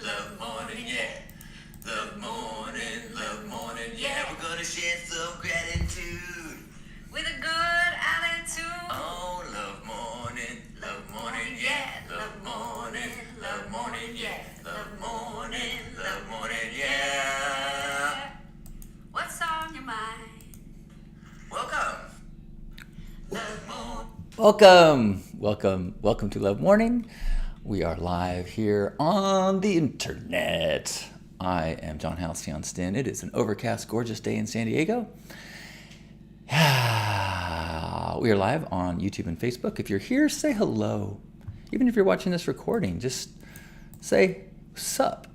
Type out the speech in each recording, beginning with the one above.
yeah. Love morning, yeah. We're gonna share some gratitude with a good attitude. Oh, love morning, yeah. Love morning, yeah. Love morning, yeah. What's on your mind? Welcome. Welcome to Love Morning. We are live here on the internet. I am John Halcyon Stin. It is an overcast, gorgeous day in San Diego. We are live on YouTube and Facebook. If you're here, say hello. Even if you're watching this recording, just say sup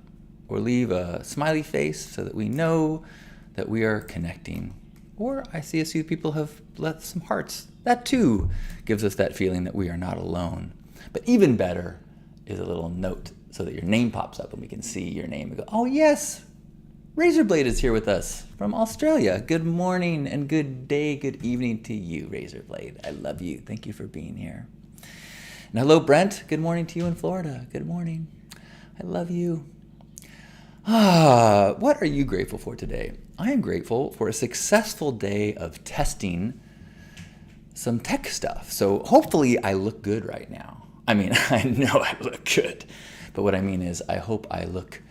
or leave a smiley face so that we know that we are connecting. Or I see a few people have left some hearts. That too gives us that feeling that we are not alone. But even better is a little note so that your name pops up and we can see your name and go, oh yes, Razorblade is here with us from Australia. Good morning and good day, good evening to you, Razorblade. I love you. Thank you for being here. And hello, Brent. Good morning to you in Florida. Good morning. I love you. What are you grateful for today? I am grateful for a successful day of testing some tech stuff. So hopefully I look good right now. I mean, I know I look good, but what I mean is I hope I look,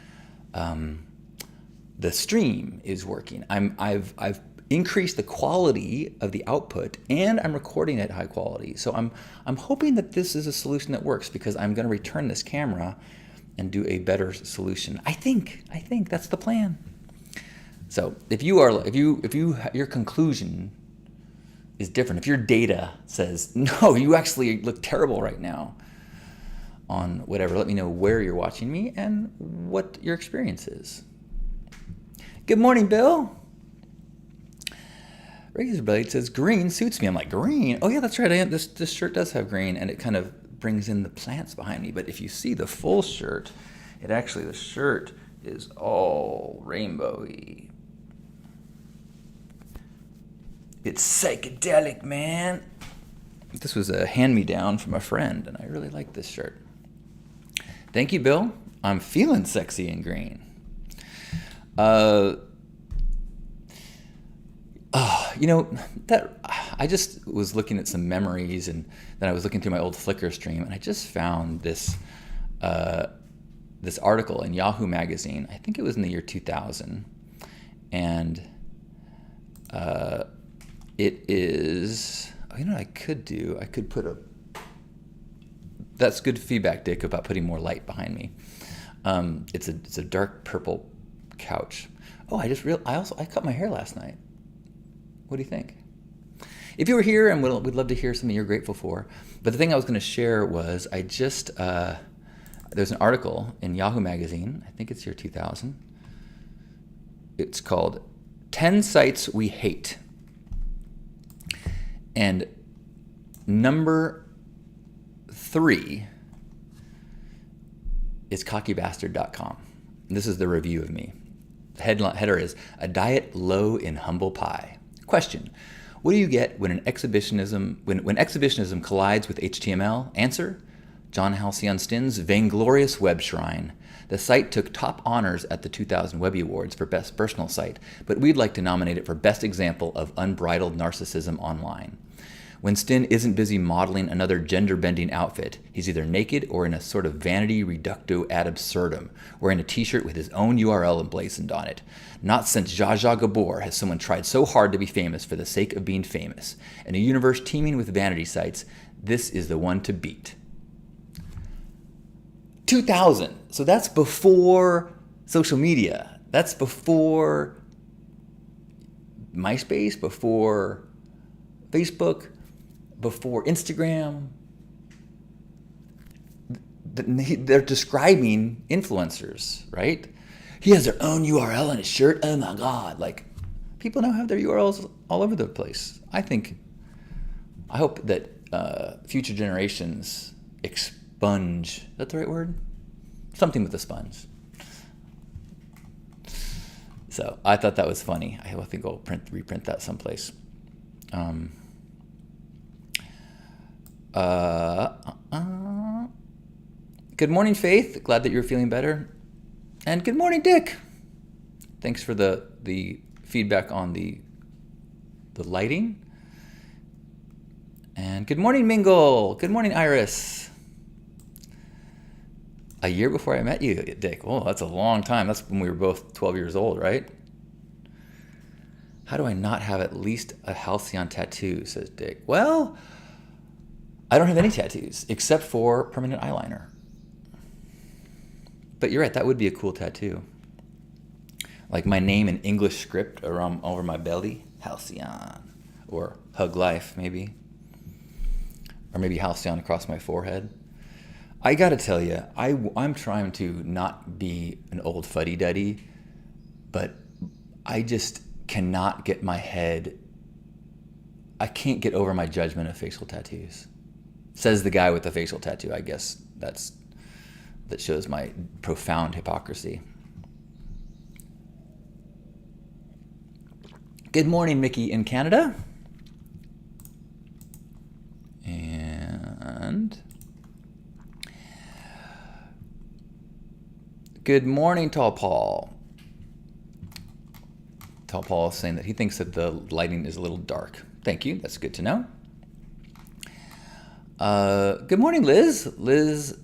the stream is working. I've increased the quality of the output and I'm recording at high quality. So I'm hoping that this is a solution that works because I'm going to return this camera and do a better solution. I think that's the plan. So if your conclusion is different, if your data says, no, you actually look terrible right now on whatever, let me know where you're watching me and what your experience is. Good morning, Bill. Razorblade says, green suits me. I'm like, green? Oh yeah, that's right. This shirt does have green and it kind of brings in the plants behind me. But if you see the full shirt, the shirt is all rainbowy. It's psychedelic, man. This was a hand-me-down from a friend, and I really like this shirt. Thank you, Bill. I'm feeling sexy in green. That I just was looking at some memories, and then I was looking through my old Flickr stream, and I just found this article in Yahoo Magazine. I think it was in the year 2000, and it is, what I could do? I could put that's good feedback, Dick, about putting more light behind me. It's a dark purple couch. Oh, I cut my hair last night. What do you think? If you were here, and we'd love to hear something you're grateful for. But the thing I was going to share was there's an article in Yahoo Magazine, I think it's year 2000. It's called 10 Sites We Hate. And number 3 is cockybastard.com. This is the review of me. The header is, a diet low in humble pie. Question, what do you get when exhibitionism collides with HTML? Answer, John Halcyon Stin's vainglorious web shrine. The site took top honors at the 2000 Webby Awards for Best Personal Site, but we'd like to nominate it for Best Example of Unbridled Narcissism Online. When Stin isn't busy modeling another gender-bending outfit, he's either naked or in a sort of vanity reducto ad absurdum, wearing a t-shirt with his own URL emblazoned on it. Not since Zsa Zsa Gabor has someone tried so hard to be famous for the sake of being famous. In a universe teeming with vanity sites, this is the one to beat. 2000. So that's before social media. That's before MySpace, before Facebook, before Instagram. They're describing influencers, right? He has their own URL on his shirt. Oh my God. Like, people now have their URLs all over the place. I hope that future generations expunge. Is that the right word? Something with a sponge. So I thought that was funny. I think I'll reprint that someplace. Good morning, Faith. Glad that you're feeling better. And good morning, Dick. Thanks for the feedback on the lighting. And good morning, Mingle. Good morning, Iris. A year before I met you, Dick. Oh, that's a long time. That's when we were both 12 years old, right? How do I not have at least a Halcyon tattoo, says Dick. Well, I don't have any tattoos except for permanent eyeliner. But you're right, that would be a cool tattoo. Like my name in English script around over my belly, Halcyon. Or Hug Life, maybe. Or maybe Halcyon across my forehead. I gotta tell you, I'm trying to not be an old fuddy-duddy, but I just cannot get my head, I can't get over my judgment of facial tattoos. Says the guy with the facial tattoo. I guess that shows my profound hypocrisy. Good morning, Mickey in Canada. And good morning, Tall Paul. Tall Paul is saying that he thinks that the lighting is a little dark. Thank you. That's good to know. Good morning, Liz. Liz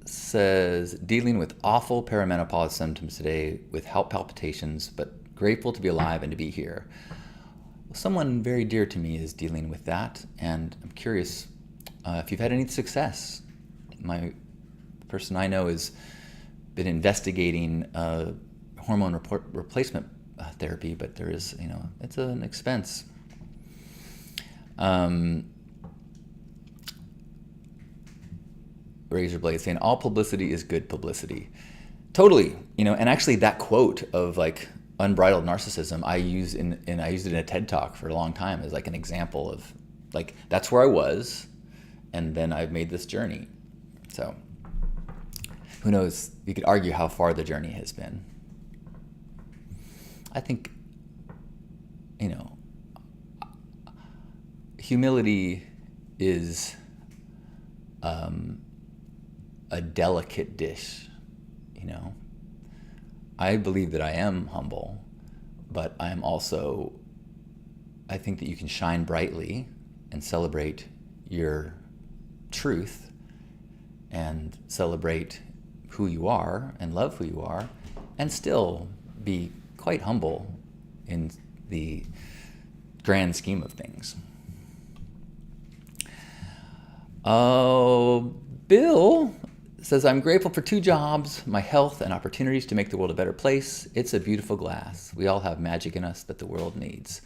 says, dealing with awful perimenopause symptoms today with heart palpitations, but grateful to be alive and to be here. Well, someone very dear to me is dealing with that, and I'm curious if you've had any success. The person I know has been investigating hormone replacement therapy, but there is, it's an expense. Razorblade saying all publicity is good publicity. Totally, and actually that quote of like unbridled narcissism, I used it in a TED talk for a long time as like an example of like that's where I was, and then I've made this journey. So who knows? You could argue how far the journey has been. I think, humility is a delicate dish, I believe that I am humble, but I think that you can shine brightly and celebrate your truth and celebrate who you are and love who you are and still be quite humble in the grand scheme of things. Oh, Bill says, I'm grateful for 2 jobs, my health, and opportunities to make the world a better place. It's a beautiful glass. We all have magic in us that the world needs.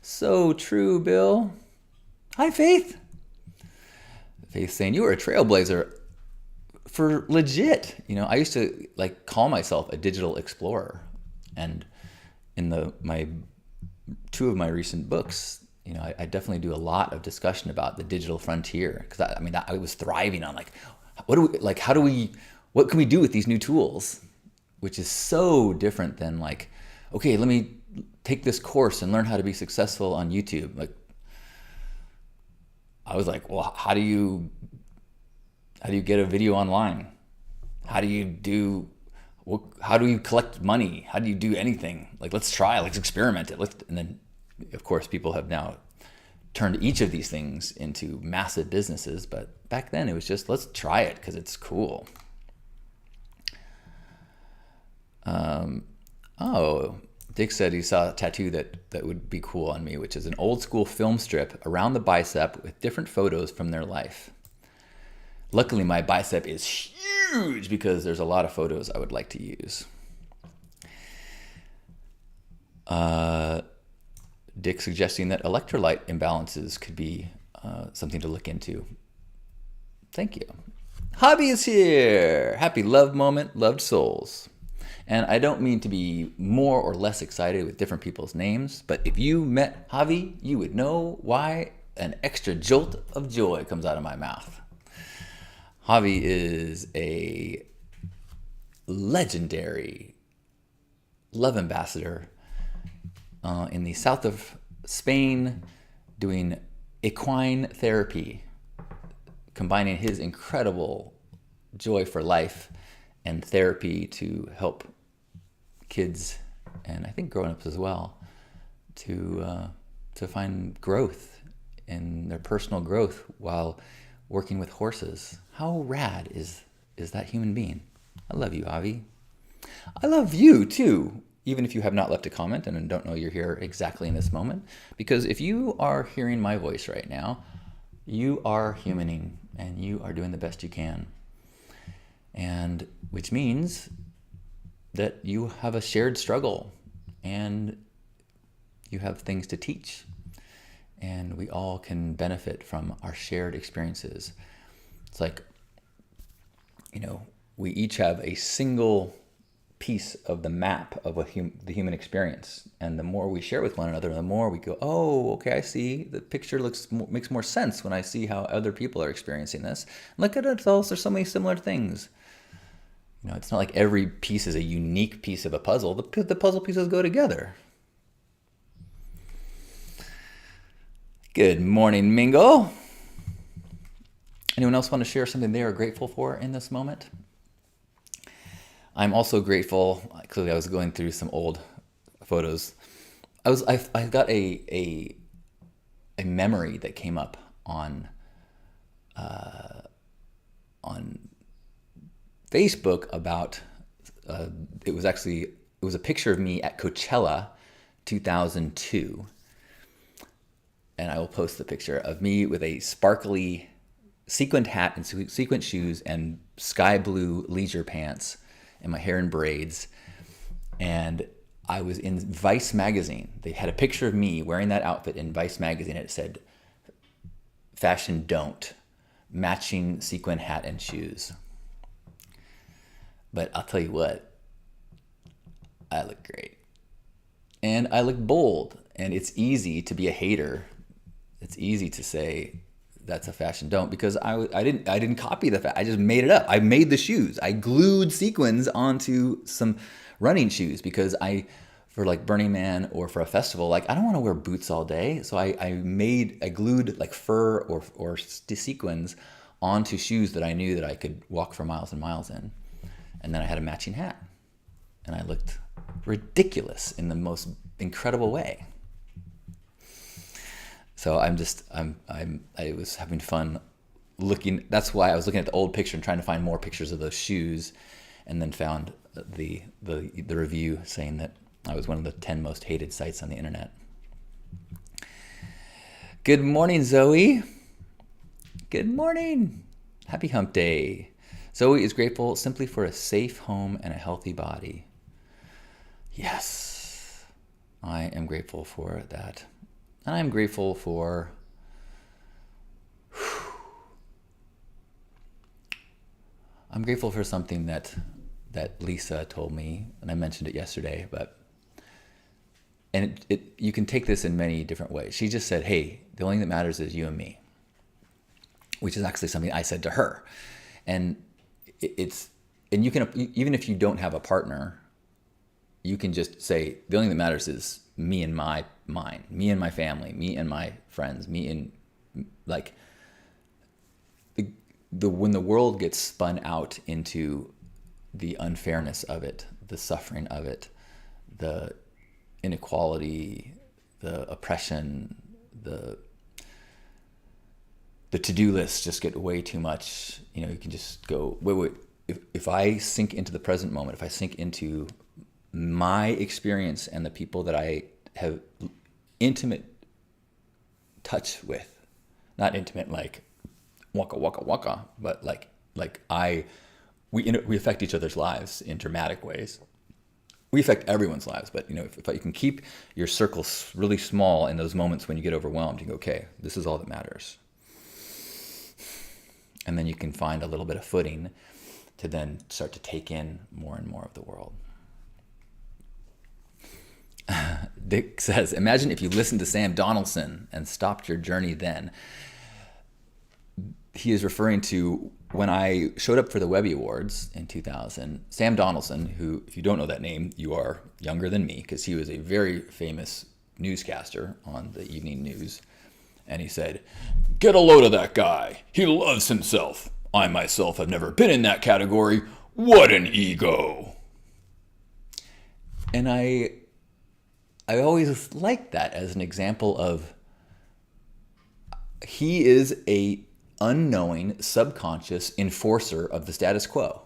So true, Bill. Hi, Faith. Faith saying, you are a trailblazer for legit. I used to like call myself a digital explorer. And in my 2 of my recent books, I definitely do a lot of discussion about the digital frontier. Because I was thriving on like, what can we do with these new tools? Which is so different than like, okay, let me take this course and learn how to be successful on YouTube. Like, I was like, well, how do you get a video online? How do you collect money? How do you do anything? Like, let's try, let's experiment it. And then, of course, people have now turned each of these things into massive businesses. But back then it was just, let's try it because it's cool. Dick said he saw a tattoo that would be cool on me, which is an old school film strip around the bicep with different photos from their life. Luckily, my bicep is huge because there's a lot of photos I would like to use. Dick suggesting that electrolyte imbalances could be something to look into. Thank you. Javi is here. Happy love moment, loved souls. And I don't mean to be more or less excited with different people's names, but if you met Javi, you would know why an extra jolt of joy comes out of my mouth. Javi is a legendary love ambassador in the south of Spain doing equine therapy, combining his incredible joy for life and therapy to help kids, and I think grown-ups as well, to find growth in their personal growth while working with horses. How rad is that human being? I love you, Avi. I love you too, even if you have not left a comment and don't know you're here exactly in this moment. Because if you are hearing my voice right now, you are humaning and you are doing the best you can. And which means that you have a shared struggle and you have things to teach. And we all can benefit from our shared experiences. It's like, we each have a single piece of the map of the human experience. And the more we share with one another, the more we go, oh, okay, I see. The picture makes more sense when I see how other people are experiencing this. Look at it, there's so many similar things. It's not like every piece is a unique piece of a puzzle. The puzzle pieces go together. Good morning, Mingo. Anyone else want to share something they are grateful for in this moment? I'm also grateful. Clearly, I was going through some old photos. I got a memory that came up on Facebook about it was a picture of me at Coachella 2002. And I will post the picture of me with a sparkly sequined hat and sequined shoes and sky blue leisure pants and my hair in braids. And I was in Vice magazine. They had a picture of me wearing that outfit in Vice magazine. And it said, "Fashion don't, matching sequin hat and shoes." But I'll tell you what, I look great. And I look bold. And it's easy to be a hater. It's easy to say that's a fashion don't, because I didn't copy I just made it up. I made the shoes. I glued sequins onto some running shoes because for like Burning Man or for a festival, I don't want to wear boots all day. So I glued like fur or sequins onto shoes that I knew that I could walk for miles and miles in. And then I had a matching hat and I looked ridiculous in the most incredible way. So I was having fun looking. That's why I was looking at the old picture and trying to find more pictures of those shoes, and then found the review saying that I was one of the 10 most hated sites on the internet. Good morning, Zoe. Good morning. Happy hump day. Zoe is grateful simply for a safe home and a healthy body. Yes, I am grateful for that. And I'm grateful for something that Lisa told me, and I mentioned it yesterday, and you can take this in many different ways. She just said, "Hey, the only thing that matters is you and me," which is actually something I said to her. And you can, even if you don't have a partner, you can just say, the only thing that matters is me and mine, me and my family, me and my friends, me and when the world gets spun out into the unfairness of it, the suffering of it, the inequality, the oppression, the to-do lists just get way too much. You can just go, wait. If I sink into the present moment, if I sink into my experience and the people that I have intimate touch with, not intimate like waka waka waka, but we affect each other's lives in dramatic ways. We affect everyone's lives, but if you can keep your circle really small in those moments when you get overwhelmed, you go, okay, this is all that matters. And then you can find a little bit of footing to then start to take in more and more of the world. Dick says, imagine if you listened to Sam Donaldson and stopped your journey then. He is referring to when I showed up for the Webby Awards in 2000. Sam Donaldson, who, if you don't know that name, you are younger than me, because he was a very famous newscaster on the evening news. And he said, "Get a load of that guy. He loves himself. I myself have never been in that category. What an ego." And I always like that as an example of he is a unknowing, subconscious enforcer of the status quo.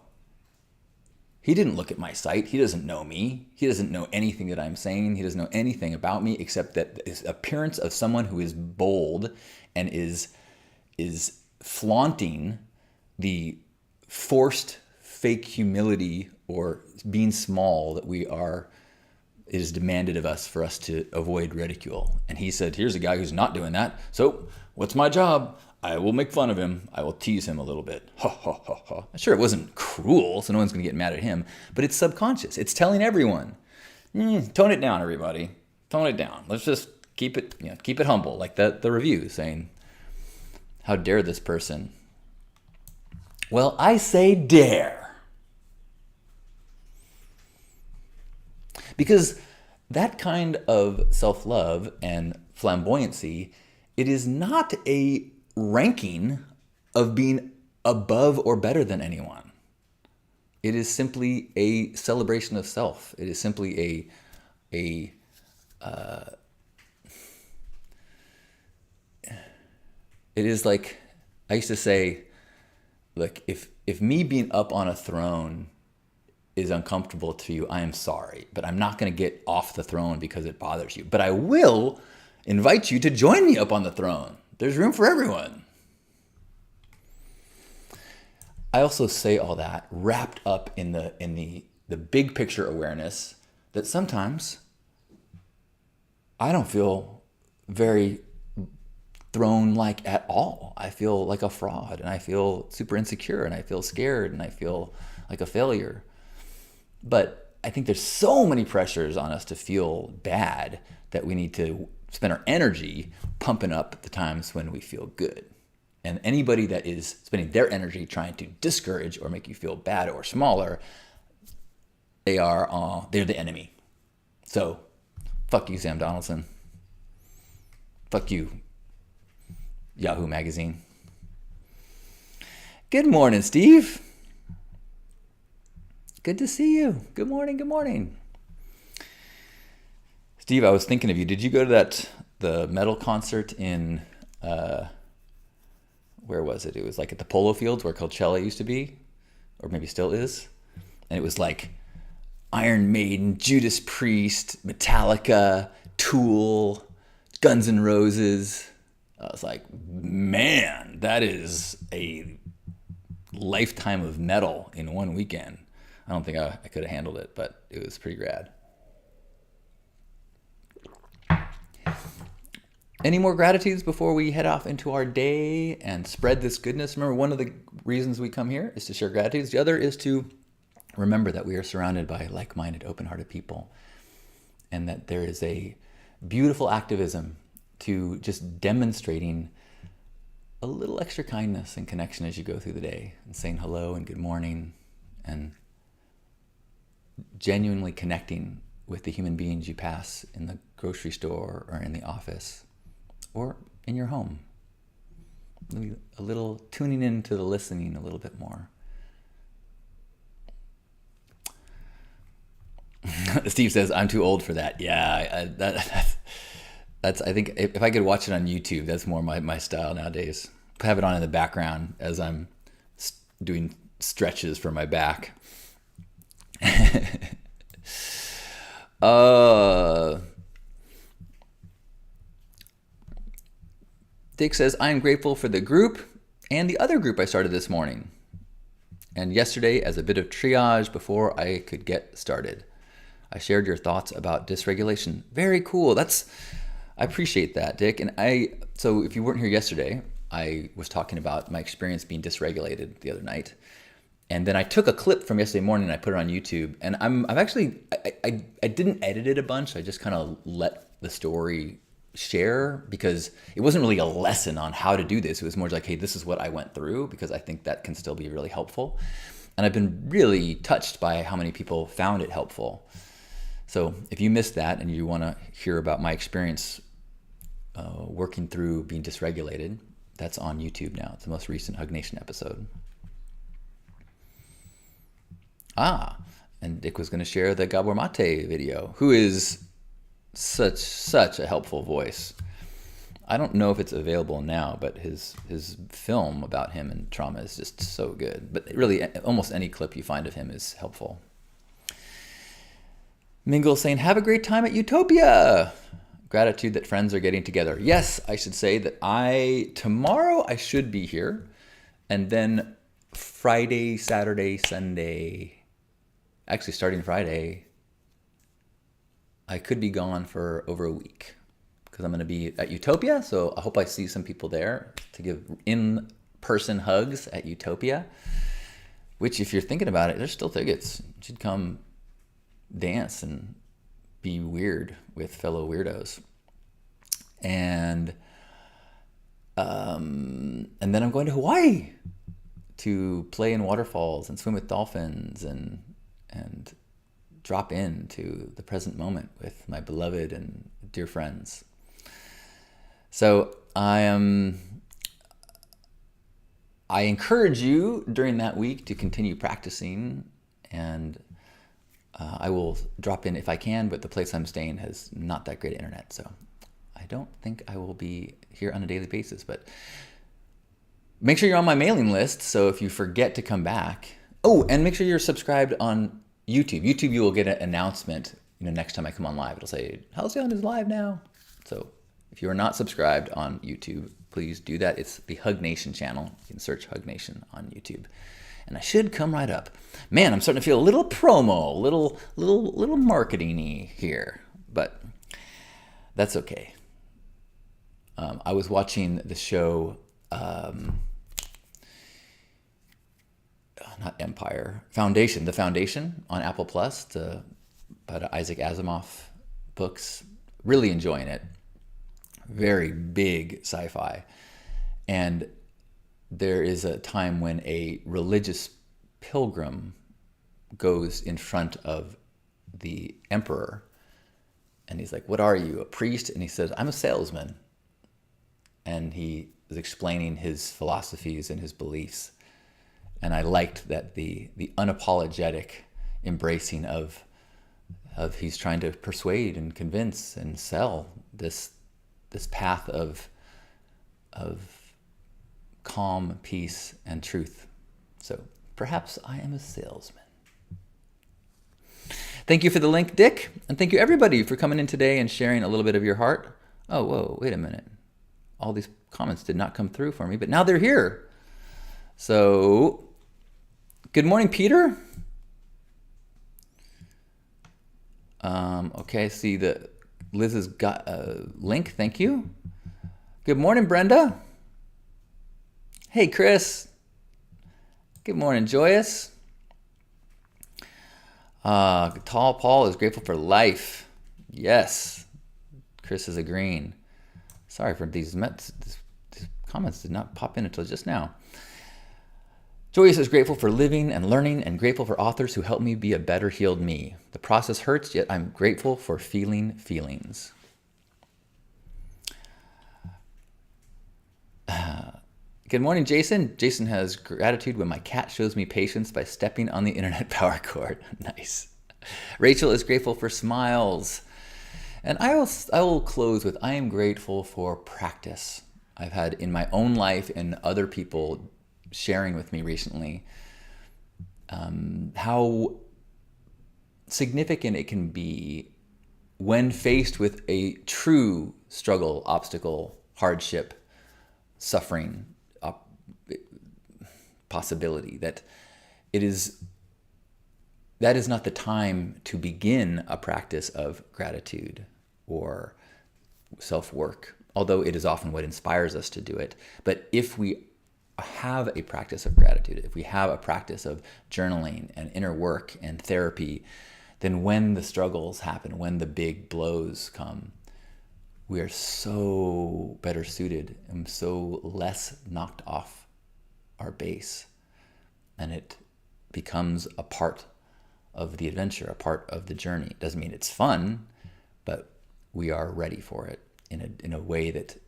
He didn't look at my site. He doesn't know me. He doesn't know anything that I'm saying. He doesn't know anything about me except that this appearance of someone who is bold and is flaunting the forced fake humility or being small that it is demanded of us for us to avoid ridicule. And he said, here's a guy who's not doing that. So what's my job? I will make fun of him. I will tease him a little bit. Ha, ha, ha, ha. Sure, it wasn't cruel, so no one's going to get mad at him, but it's subconscious. It's telling everyone, tone it down, everybody. Tone it down. Let's just keep it humble, like the review saying, how dare this person? Well, I say dare. Because that kind of self-love and flamboyancy, it is not a ranking of being above or better than anyone. It is simply a celebration of self. It is simply it is like, I used to say, look, if me being up on a throne is uncomfortable to you, I am sorry, but I'm not going to get off the throne because it bothers you. But I will invite you to join me up on the throne. There's room for everyone. I also say all that wrapped up in the big picture awareness that sometimes I don't feel very throne-like at all. I feel like a fraud, and I feel super insecure, and I feel scared, and I feel like a failure. But I think there's so many pressures on us to feel bad that we need to spend our energy pumping up the times when we feel good. And anybody that is spending their energy trying to discourage or make you feel bad or smaller, they're the enemy. So, fuck you, Sam Donaldson. Fuck you, Yahoo Magazine. Good morning, Steve. Good to see you. Good morning, good morning. Steve, I was thinking of you. Did you go to the metal concert in, where was it? It was like at the Polo Fields where Coachella used to be, or maybe still is. And it was like Iron Maiden, Judas Priest, Metallica, Tool, Guns N' Roses. I was like, man, that is a lifetime of metal in one weekend. I don't think I could have handled it, but it was pretty rad. Any more gratitudes before we head off into our day and spread this goodness? Remember, one of the reasons we come here is to share gratitudes. The other is to remember that we are surrounded by like-minded, open-hearted people, and that there is a beautiful activism to just demonstrating a little extra kindness and connection as you go through the day, and saying hello and good morning, and genuinely connecting with the human beings you pass in the grocery store or in the office or in your home. A little tuning into the listening a little bit more. Steve says, I'm too old for that. Yeah, that's I think if I could watch it on YouTube, that's more my style nowadays. Have it on in the background as I'm doing stretches for my back. Dick says, I am grateful for the group and the other group I started this morning and yesterday as a bit of triage before I could get started. I shared your thoughts about dysregulation. Very cool. I appreciate that, Dick. And so if you weren't here yesterday, I was talking about my experience being dysregulated the other night. And then I took a clip from yesterday morning and I put it on YouTube. And I didn't edit it a bunch. I just kind of let the story share because it wasn't really a lesson on how to do this. It was more like, hey, this is what I went through, because I think that can still be really helpful. And I've been really touched by how many people found it helpful. So if you missed that and you want to hear about my experience working through being dysregulated, that's on YouTube now. It's the most recent Hug Nation episode. And Dick was going to share the Gabor Mate video, who is such a helpful voice. I don't know if it's available now, but his film about him and trauma is just so good. But really, almost any clip you find of him is helpful. Mingle saying, have a great time at Utopia. Gratitude that friends are getting together. Yes, I should say that tomorrow I should be here. And then Friday, Saturday, Sunday, actually starting Friday, I could be gone for over a week because I'm going to be at Utopia. So I hope I see some people there to give in-person hugs at Utopia, which if you're thinking about it, there's still tickets. You should come dance and be weird with fellow weirdos. And then I'm going to Hawaii to play in waterfalls and swim with dolphins and drop into the present moment with my beloved and dear friends. So I encourage you during that week to continue practicing, and I will drop in if I can, but the place I'm staying has not that great internet, so I don't think I will be here on a daily basis. But make sure you're on my mailing list, so if you forget to come back. Oh, and make sure you're subscribed on YouTube. YouTube, you will get an announcement, next time I come on live. It'll say, Halcyon is live now. So if you are not subscribed on YouTube, please do that. It's the Hug Nation channel. You can search Hug Nation on YouTube. And I should come right up. Man, I'm starting to feel a little promo, little marketing-y here, but that's okay. I was watching the show, not Empire, Foundation, The Foundation on Apple Plus, about Isaac Asimov books. Really enjoying it. Very big sci-fi. And there is a time when a religious pilgrim goes in front of the emperor, and he's like, what are you, a priest? And he says, I'm a salesman. And he is explaining his philosophies and his beliefs. And I liked that the unapologetic embracing of he's trying to persuade and convince and sell this path of calm, peace, and truth. So perhaps I am a salesman. Thank you for the link, Dick. And thank you, everybody, for coming in today and sharing a little bit of your heart. Oh, whoa, wait a minute. All these comments did not come through for me, but now they're here. So, good morning, Peter. Okay, see that Liz has got a link. Thank you. Good morning, Brenda. Hey, Chris. Good morning, Joyous. Tall Paul is grateful for life. Yes. Chris is agreeing. Sorry for these comments did not pop in until just now. Joyous is grateful for living and learning and grateful for authors who help me be a better healed me. The process hurts, yet I'm grateful for feeling feelings. Good morning, Jason. Jason has gratitude when my cat shows me patience by stepping on the internet power cord. Nice. Rachel is grateful for smiles. And I will close with, I am grateful for practice. I've had in my own life and other people sharing with me recently how significant it can be when faced with a true struggle, obstacle, hardship, suffering, possibility, that is not the time to begin a practice of gratitude or self-work, although it is often what inspires us to do it. But if we have a practice of gratitude, if we have a practice of journaling and inner work and therapy, then when the struggles happen, when the big blows come, we are so better suited and so less knocked off our base. And it becomes a part of the adventure, a part of the journey. It doesn't mean it's fun, but we are ready for it in a way that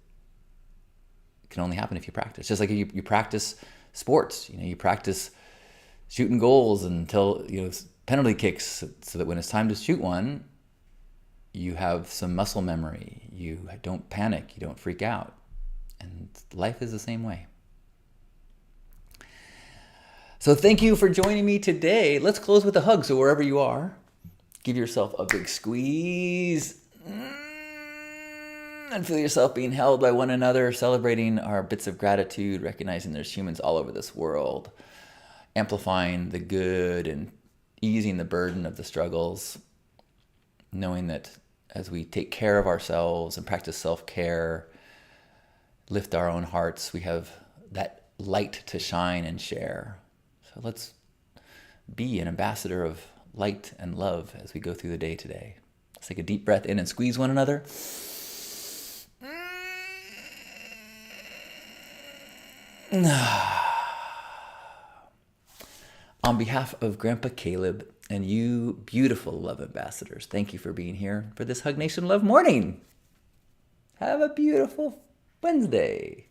can only happen if you practice. Just like you practice sports, you practice shooting goals until penalty kicks so that when it's time to shoot one, you have some muscle memory. You don't panic. You don't freak out. And life is the same way. So thank you for joining me today. Let's close with a hug. So wherever you are, give yourself a big squeeze and feel yourself being held by one another, celebrating our bits of gratitude, recognizing there's humans all over this world, amplifying the good and easing the burden of the struggles, knowing that as we take care of ourselves and practice self-care, lift our own hearts, we have that light to shine and share. So let's be an ambassador of light and love as we go through the day today. Let's take a deep breath in and squeeze one another. On behalf of Grandpa Caleb and you beautiful love ambassadors, thank you for being here for this Hug Nation Love Morning. Have a beautiful Wednesday.